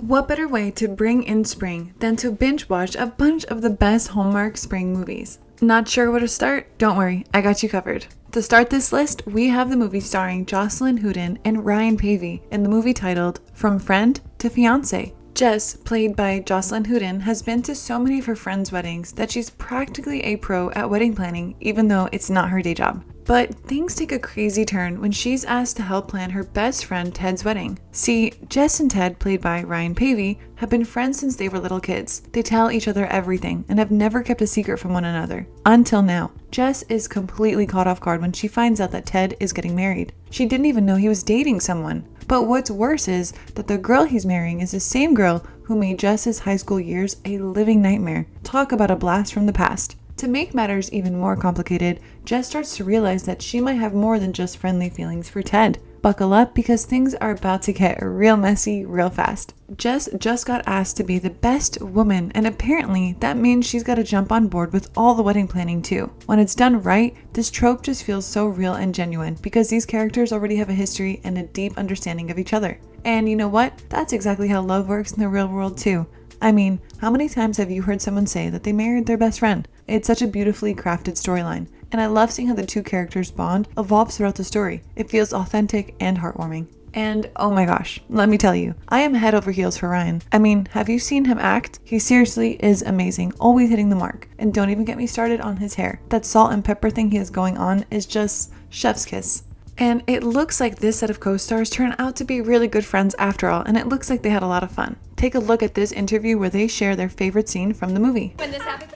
What better way to bring in spring than to binge watch a bunch of the best Hallmark spring movies? Not sure where to start? Don't worry, I got you covered. To start this list, we have the movie starring Jocelyn Houdin and Ryan Pavey in the movie titled From Friend to Fiancé. Jess, played by Jocelyn Houdin, has been to so many of her friends' weddings that she's practically a pro at wedding planning, even though it's not her day job. But things take a crazy turn when she's asked to help plan her best friend Ted's wedding. See, Jess and Ted, played by Ryan Pavey, have been friends since they were little kids. They tell each other everything and have never kept a secret from one another. Until now. Jess is completely caught off guard when she finds out that Ted is getting married. She didn't even know he was dating someone. But what's worse is that the girl he's marrying is the same girl who made Jess's high school years a living nightmare. Talk about a blast from the past. To make matters even more complicated, Jess starts to realize that she might have more than just friendly feelings for Ted. Buckle up because things are about to get real messy real fast. Jess just got asked to be the best woman, and apparently that means she's got to jump on board with all the wedding planning too. When it's done right, this trope just feels so real and genuine because these characters already have a history and a deep understanding of each other. And you know what? That's exactly how love works in the real world too. I mean, how many times have you heard someone say that they married their best friend? It's such a beautifully crafted storyline, and I love seeing how the two characters' bond evolves throughout the story. It feels authentic and heartwarming. And oh my gosh, let me tell you, I am head over heels for Ryan. I mean, have you seen him act? He seriously is amazing, always hitting the mark. And don't even get me started on his hair. That salt and pepper thing he has going on is just chef's kiss. And it looks like this set of co-stars turned out to be really good friends after all, and it looks like they had a lot of fun. Take a look at this interview where they share their favorite scene from the movie. When this happened,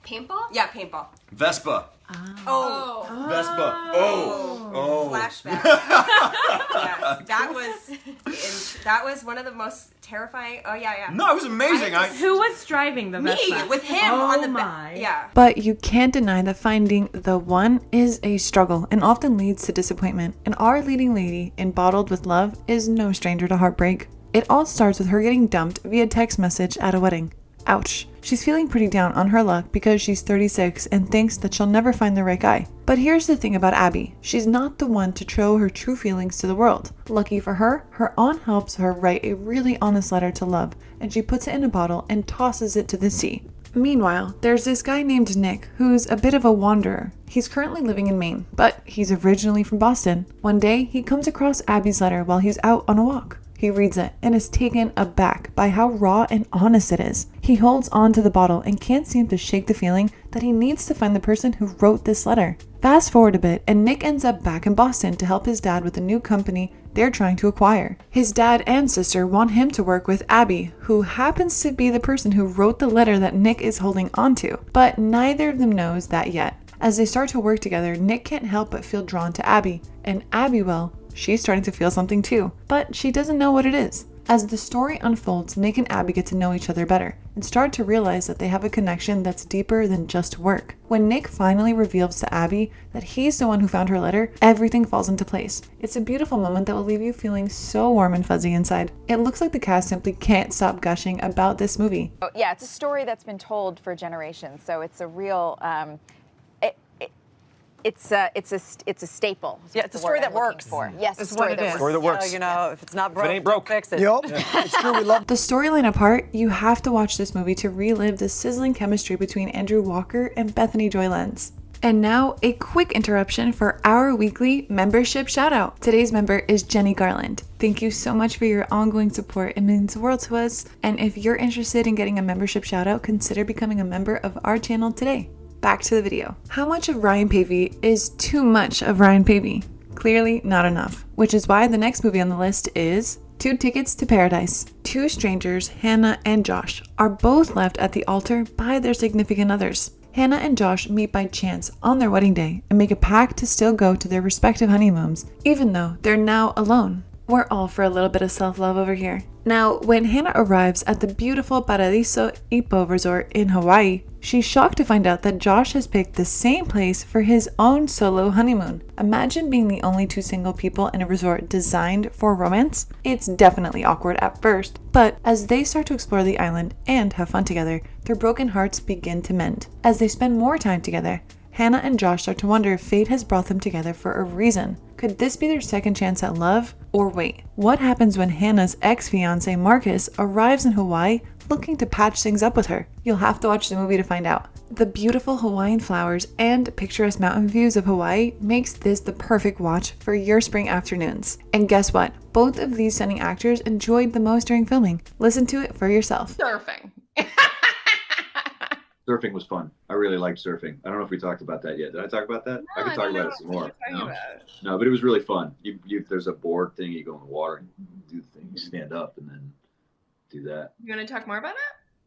paintball? Yeah, paintball. Vespa. Oh. Vespa. Oh. Flashback. Yes, that was one of the most terrifying. Oh yeah. No, it was amazing. Who was driving the Vespa? Me with him on the back. Yeah. But you can't deny that finding the one is a struggle and often leads to disappointment. And our leading lady in Bottled with Love is no stranger to heartbreak. It all starts with her getting dumped via text message at a wedding. Ouch. She's feeling pretty down on her luck because she's 36 and thinks that she'll never find the right guy. But here's the thing about Abby. She's not the one to show her true feelings to the world. Lucky for her, her aunt helps her write a really honest letter to love, and she puts it in a bottle and tosses it to the sea. Meanwhile, there's this guy named Nick who's a bit of a wanderer. He's currently living in Maine, but he's originally from Boston. One day, he comes across Abby's letter while he's out on a walk. He reads it and is taken aback by how raw and honest it is. He holds on to the bottle and can't seem to shake the feeling that he needs to find the person who wrote this letter. Fast forward a bit and Nick ends up back in Boston to help his dad with a new company they're trying to acquire. His dad and sister want him to work with Abby, who happens to be the person who wrote the letter that Nick is holding onto, but neither of them knows that yet. As they start to work together, Nick can't help but feel drawn to Abby, and Abby, well, she's starting to feel something too, but she doesn't know what it is. As the story unfolds, Nick and Abby get to know each other better and start to realize that they have a connection that's deeper than just work. When Nick finally reveals to Abby that he's the one who found her letter, everything falls into place. It's a beautiful moment that will leave you feeling so warm and fuzzy inside. It looks like the cast simply can't stop gushing about this movie. Yeah, it's a story that's been told for generations, so it's a real It's a staple. Yeah, it's a story that works. Yes, it's a story that works. Story that works. You know, if it's not broke, If it ain't broke, fix it. Yep, it's true. We love The storyline apart, you have to watch this movie to relive the sizzling chemistry between Andrew Walker and Bethany Joy Lenz. And now, a quick interruption for our weekly membership shoutout. Today's member is Jenny Garland. Thank you so much for your ongoing support. It means the world to us. And if you're interested in getting a membership shoutout, consider becoming a member of our channel today. Back to the video. How much of Ryan Pavey is too much of Ryan Pavey? Clearly not enough, which is why the next movie on the list is Two Tickets to Paradise. Two strangers, Hannah and Josh, are both left at the altar by their significant others. Hannah and Josh meet by chance on their wedding day and make a pact to still go to their respective honeymoons, even though they're now alone. We're all for a little bit of self-love over here. Now, when Hannah arrives at the beautiful Paradiso Ipo resort in Hawaii, she's shocked to find out that Josh has picked the same place for his own solo honeymoon. Imagine being the only two single people in a resort designed for romance. It's definitely awkward at first, but as they start to explore the island and have fun together, their broken hearts begin to mend. As they spend more time together, Hannah and Josh start to wonder if fate has brought them together for a reason. Could this be their second chance at love? Or wait, what happens when Hannah's ex-fiance Marcus arrives in Hawaii looking to patch things up with her? You'll have to watch the movie to find out. The beautiful Hawaiian flowers and picturesque mountain views of Hawaii makes this the perfect watch for your spring afternoons. And guess what? Both of these stunning actors enjoyed the most during filming. Listen to it for yourself. Surfing. Surfing was fun. I really liked surfing. I don't know if we talked about that yet. Did I talk about that? I could talk about it some more. No, but it was really fun. There's a board thing. You go in the water and do the thing. You stand up and then do that. You want to talk more about it?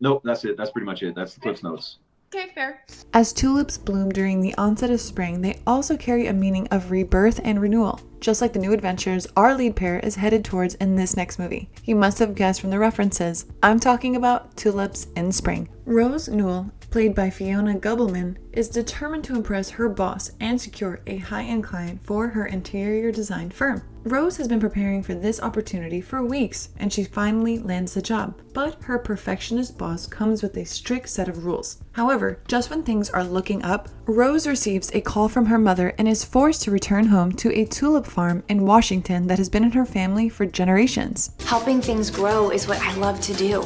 Nope, that's it. That's pretty much it. That's the Cliff's Notes. Okay, fair. As tulips bloom during the onset of spring, they also carry a meaning of rebirth and renewal. Just like the new adventures our lead pair is headed towards in this next movie. You must have guessed from the references. I'm talking about Tulips in Spring. Rose Newell, played by Fiona Gubelman, is determined to impress her boss and secure a high-end client for her interior design firm. Rose has been preparing for this opportunity for weeks, and she finally lands the job. But her perfectionist boss comes with a strict set of rules. However, just when things are looking up, Rose receives a call from her mother and is forced to return home to a tulip farm in Washington that has been in her family for generations. Helping things grow is what I love to do.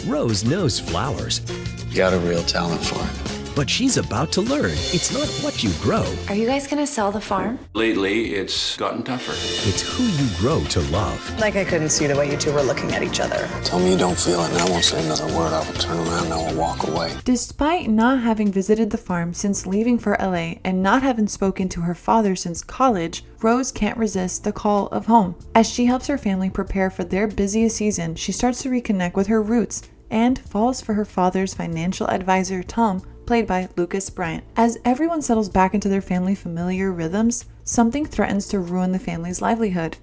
Rose knows flowers, You got a real talent for it. but she's about to learn it's not what you grow, Are you guys gonna sell the farm? Lately, it's gotten tougher. it's who you grow to love. Like I couldn't see the way you two were looking at each other. Tell me you don't feel it, and I won't say another word. I will turn around and I will walk away. Despite not having visited the farm since leaving for LA and not having spoken to her father since college, Rose can't resist the call of home. As she helps her family prepare for their busiest season, she starts to reconnect with her roots and falls for her father's financial advisor, Tom, played by Lucas Bryant. As everyone settles back into their family familiar rhythms, something threatens to ruin the family's livelihood.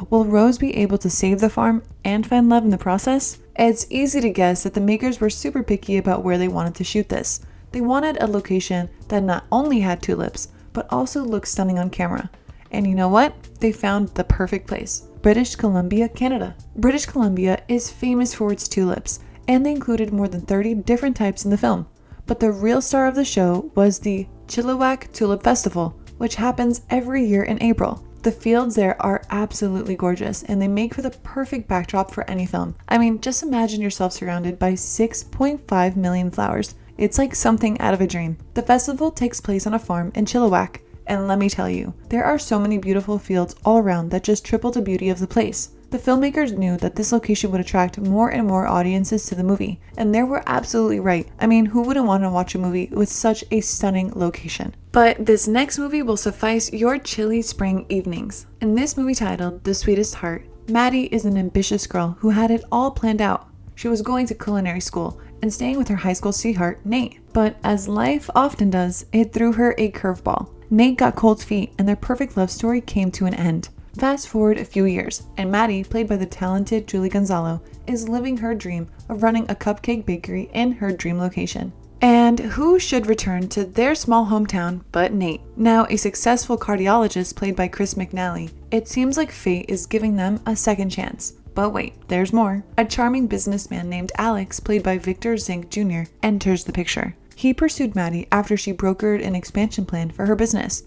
Will Rose be able to save the farm and find love in the process? It's easy to guess that the makers were super picky about where they wanted to shoot this. They wanted a location that not only had tulips, but also looked stunning on camera. And you know what? They found the perfect place. British Columbia, Canada. British Columbia is famous for its tulips, and they included more than 30 different types in the film. But the real star of the show was the Chilliwack Tulip Festival, which happens every year in April. The fields there are absolutely gorgeous, and they make for the perfect backdrop for any film. I mean, just imagine yourself surrounded by 6.5 million flowers. It's like something out of a dream. The festival takes place on a farm in Chilliwack, and let me tell you, there are so many beautiful fields all around that just triple the beauty of the place. The filmmakers knew that this location would attract more and more audiences to the movie, and they were absolutely right. I mean, who wouldn't want to watch a movie with such a stunning location? But this next movie will suffice your chilly spring evenings. In this movie titled The Sweetest Heart, Maddie is an ambitious girl who had it all planned out. She was going to culinary school and staying with her high school sweetheart, Nate. But as life often does, it threw her a curveball. Nate got cold feet, and their perfect love story came to an end. Fast forward a few years, and Maddie, played by the talented Julie Gonzalo, is living her dream of running a cupcake bakery in her dream location. And who should return to their small hometown but Nate? Now a successful cardiologist played by Chris McNally, it seems like fate is giving them a second chance. But wait, there's more. A charming businessman named Alex, played by Victor Zink Jr., enters the picture. He pursued Maddie after she brokered an expansion plan for her business.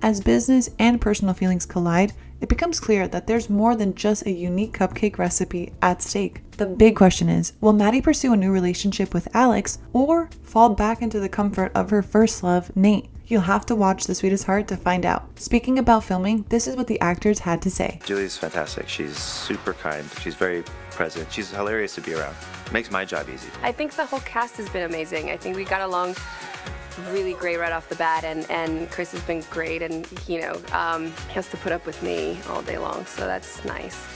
As business and personal feelings collide, it becomes clear that there's more than just a unique cupcake recipe at stake. The big question is, will Maddie pursue a new relationship with Alex or fall back into the comfort of her first love, Nate? You'll have to watch The Sweetest Heart to find out. Speaking about filming, this is what the actors had to say. Julie's fantastic. She's super kind. She's very present. She's hilarious to be around. Makes my job easy. I think the whole cast has been amazing. I think we got along really great right off the bat, and Chris has been great, and he has to put up with me all day long, so that's nice.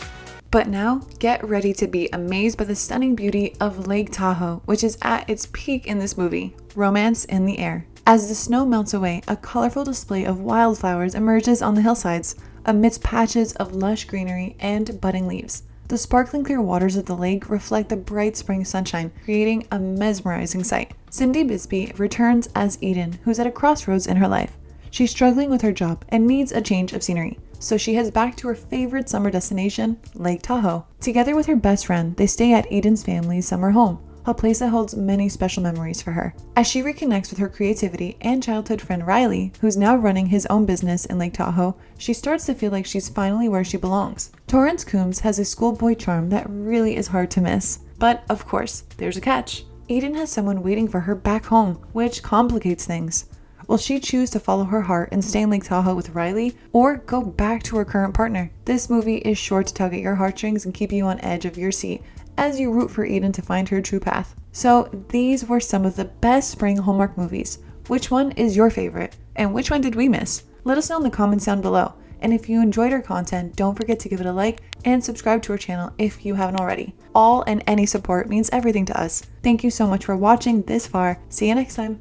But now, get ready to be amazed by the stunning beauty of Lake Tahoe, which is at its peak in this movie. Romance in the air. As the snow melts away, a colorful display of wildflowers emerges on the hillsides, amidst patches of lush greenery and budding leaves. The sparkling clear waters of the lake reflect the bright spring sunshine, creating a mesmerizing sight. Cindy Bisbee returns as Eden, who's at a crossroads in her life. She's struggling with her job and needs a change of scenery, so she heads back to her favorite summer destination, Lake Tahoe. Together with her best friend, they stay at Eden's family's summer home, a place that holds many special memories for her. As she reconnects with her creativity and childhood friend Riley, who's now running his own business in Lake Tahoe, she starts to feel like she's finally where she belongs. Torrance Coombs has a schoolboy charm that really is hard to miss. But of course, there's a catch. Eden has someone waiting for her back home, which complicates things. Will she choose to follow her heart and stay in Lake Tahoe with Riley, or go back to her current partner? This movie is sure to tug at your heartstrings and keep you on edge of your seat as you root for Eden to find her true path. So these were some of the best spring Hallmark movies. Which one is your favorite? And which one did we miss? Let us know in the comments down below. And if you enjoyed our content, don't forget to give it a like and subscribe to our channel if you haven't already. All and any support means everything to us. Thank you so much for watching this far. See you next time.